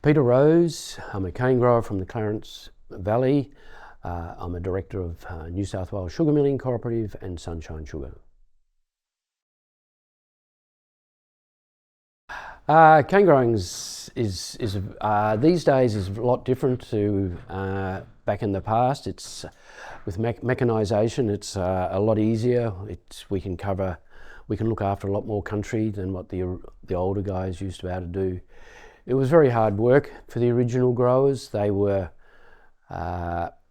Peter Rose, I'm a cane grower from the Clarence Valley. I'm a director of New South Wales Sugar Milling Co-operative and Sunshine Sugar. Cane growing is these days is a lot different to back in the past. It's with mechanisation. It's a lot easier. We can look after a lot more country than what the older guys used to be able to do. It was very hard work for the original growers. They were,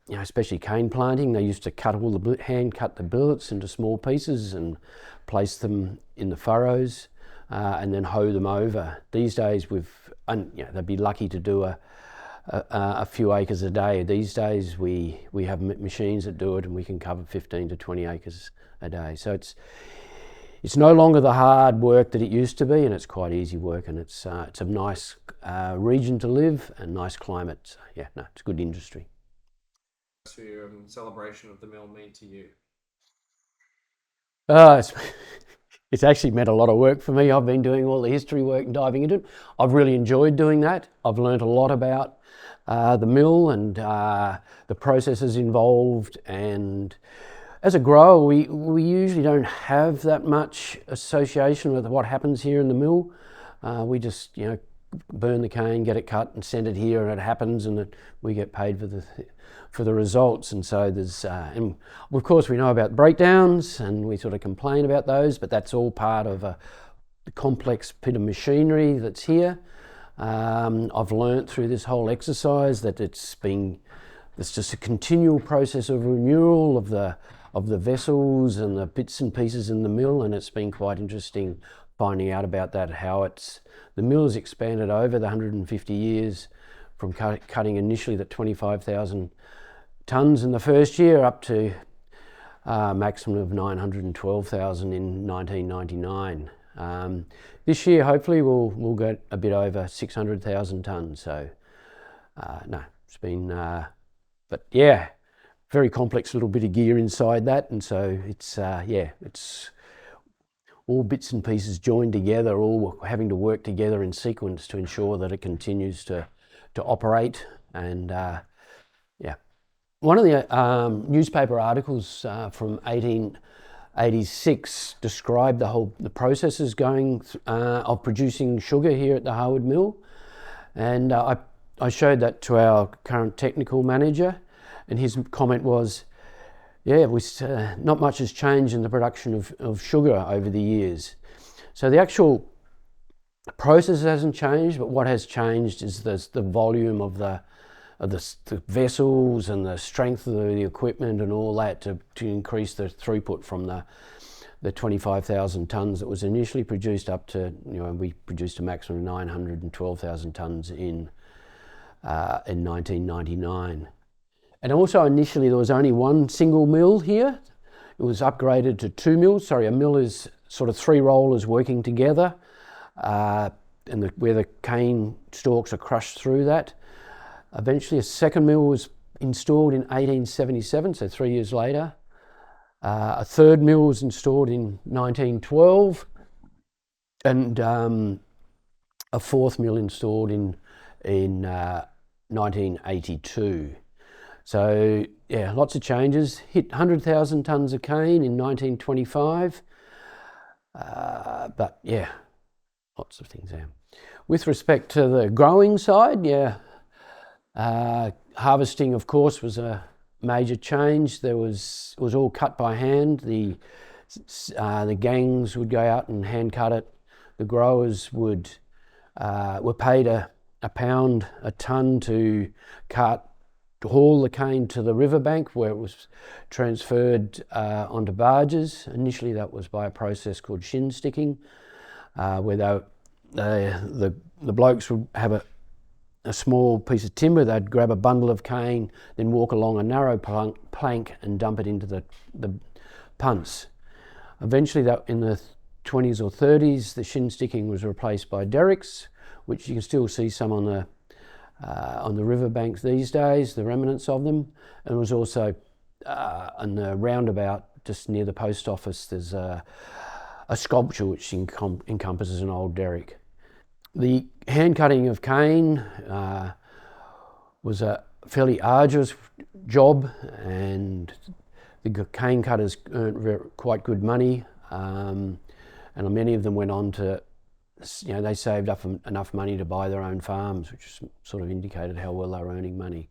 especially cane planting. They used to hand cut the billets into small pieces and place them in the furrows. And then hoe them over. These days, they'd be lucky to do a few acres a day. These days, we have machines that do it, and we can cover 15 to 20 acres a day. So it's no longer the hard work that it used to be, and it's quite easy work, and it's a nice region to live and nice climate. So, it's a good industry. What's your celebration of the mill mean to you? It's actually meant a lot of work for me. I've been doing all the history work and diving into it. I've really enjoyed doing that. I've learned a lot about the mill and the processes involved. And as a grower, we usually don't have that much association with what happens here in the mill. We just, burn the cane, get it cut and send it here, and it happens, and we get paid for the results. And so there's, and of course we know about breakdowns, and we sort of complain about those, but that's all part of the complex bit of machinery that's here. I've learnt through this whole exercise that it's just a continual process of renewal of the vessels and the bits and pieces in the mill, and it's been quite interesting finding out about that, how the mill has expanded over the 150 years from cutting initially the 25,000 tonnes in the first year up to a maximum of 912,000 in 1999. This year, hopefully, we'll get a bit over 600,000 tonnes. So, it's been, but yeah, very complex little bit of gear inside that, and so it's all bits and pieces joined together, all having to work together in sequence to ensure that it continues to operate. And one of the newspaper articles from 1886 described the processes going of producing sugar here at the Harwood mill, and I showed that to our current technical manager, and his comment was, not much has changed in the production of sugar over the years. So the actual process hasn't changed, but what has changed is the volume of the vessels and the strength of the equipment and all that to increase the throughput from the 25,000 tonnes that was initially produced up to, we produced a maximum of 912,000 tonnes in 1999. And also initially there was only one single mill here. It was upgraded to two mills. A mill is sort of three rollers working together, and where the cane stalks are crushed through that. Eventually a second mill was installed in 1877, so 3 years later. A third mill was installed in 1912, and a fourth mill installed in 1982. So lots of changes. Hit 100,000 tonnes of cane in 1925. But lots of things there. With respect to the growing side, harvesting, of course, was a major change. It was all cut by hand. The gangs would go out and hand cut it. The growers were paid a pound a tonne to haul the cane to the riverbank, where it was transferred onto barges. Initially that was by a process called shin sticking, where the blokes would have a small piece of timber. They'd grab a bundle of cane, then walk along a narrow plank and dump it into the punts. Eventually, that in the 20s or 30s, the shin sticking was replaced by derricks, which you can still see some on the riverbanks these days, the remnants of them. And it was also on the roundabout just near the post office, there's a sculpture which encompasses an old derrick. The hand cutting of cane was a fairly arduous job, and the cane cutters earned quite good money, and many of them went on to, they saved up enough money to buy their own farms, which sort of indicated how well they were earning money.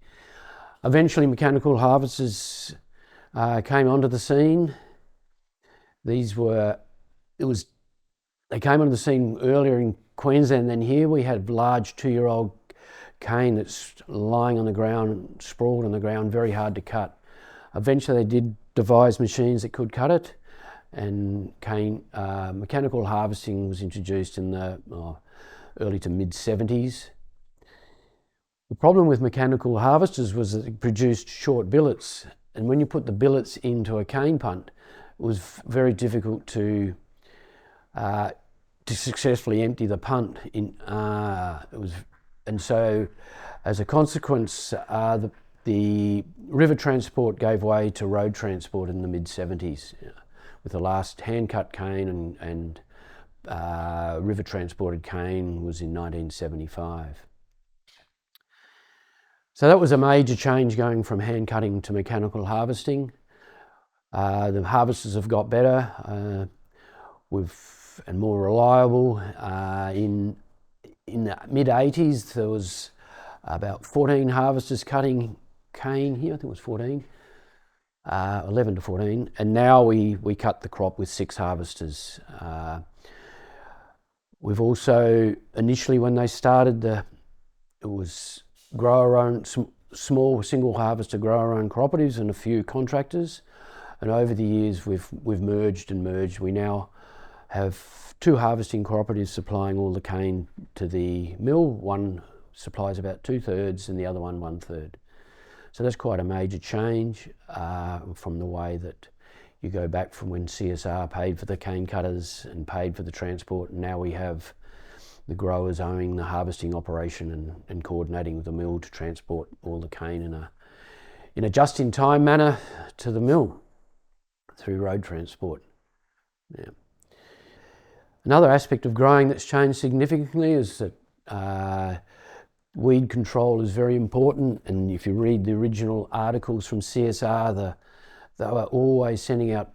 Eventually, mechanical harvesters came onto the scene. They came onto the scene earlier in Queensland than here. We had large 2-year-old cane that's lying on the ground, sprawled on the ground, very hard to cut. Eventually, they did devise machines that could cut it, and mechanical harvesting was introduced in the early to mid-70s. The problem with mechanical harvesters was that it produced short billets, and when you put the billets into a cane punt, it was very difficult to successfully empty the punt. And so, as a consequence, the river transport gave way to road transport in the mid-70s, with the last hand-cut cane and river transported cane was in 1975. So that was a major change, going from hand cutting to mechanical harvesting. The harvesters have got better and more reliable. In the mid-80s, there was about 14 harvesters cutting cane here. I think it was 14, 11 to 14. And now we cut the crop with 6 harvesters. We've also, initially when they started, it was small single harvester grower-owned cooperatives and a few contractors. And over the years, we've merged and merged. We now have 2 harvesting cooperatives supplying all the cane to the mill. One supplies about 2/3 and the other one 1/3. So that's quite a major change from the way that you go back from when CSR paid for the cane cutters and paid for the transport, and now we have the growers owning the harvesting operation and coordinating with the mill to transport all the cane in a just-in-time manner to the mill through road transport. Yeah. Another aspect of growing that's changed significantly is that weed control is very important, and if you read the original articles from CSR, they were always sending out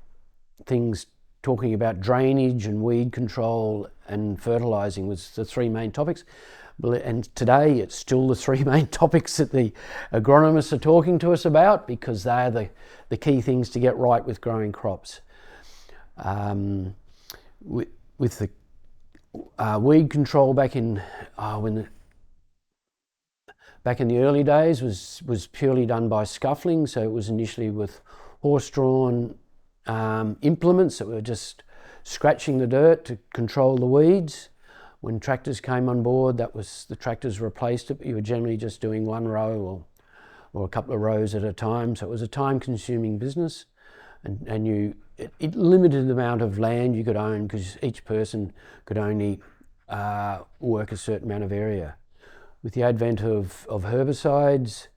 things talking about drainage and weed control and fertilising was the 3 main topics. And today it's still the 3 main topics that the agronomists are talking to us about, because they're the key things to get right with growing crops. With the weed control back in the early days was purely done by scuffling. So it was initially with horse-drawn implements that were just scratching the dirt to control the weeds. When tractors came on board, the tractors replaced it, but you were generally just doing 1 row or a couple of rows at a time. So it was a time-consuming business, and it limited the amount of land you could own, because each person could only work a certain amount of area. With the advent of herbicides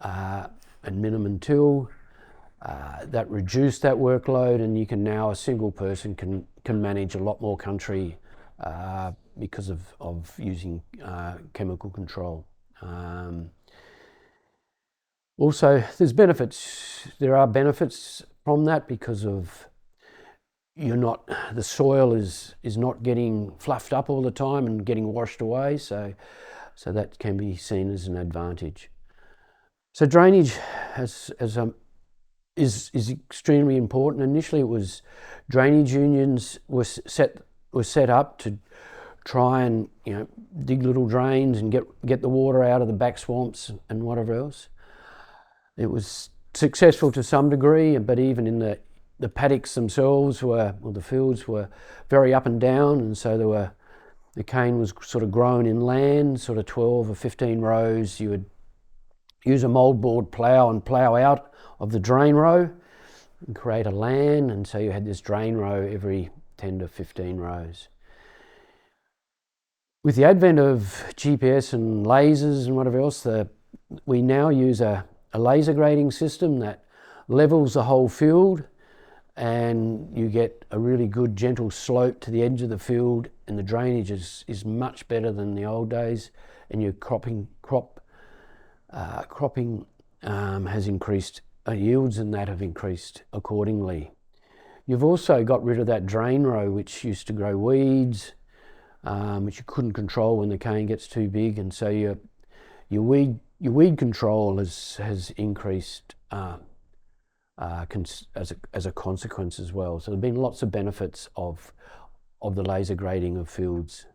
and minimum till, that reduced that workload, and you can now, a single person can manage a lot more country because of using chemical control. Also, there are benefits from that, because of the soil is not getting fluffed up all the time and getting washed away, so that can be seen as an advantage. So drainage is extremely important. Initially, it was drainage unions were set up to try and dig little drains and get the water out of the back swamps and whatever else. It was successful to some degree, but even in the paddocks themselves the fields were very up and down, and so the cane was sort of grown in land, sort of 12 or 15 rows. You would use a mouldboard plough and plough out of the drain row and create a land, and so you had this drain row every 10 to 15 rows. With the advent of GPS and lasers and whatever else, we now use a laser grading system that levels the whole field, and you get a really good gentle slope to the edge of the field, and the drainage is much better than the old days, and your cropping has increased, yields and that have increased accordingly. You've also got rid of that drain row which used to grow weeds, which you couldn't control when the cane gets too big, and so your weed control has increased as a consequence as well. So there have been lots of benefits of the laser grading of fields.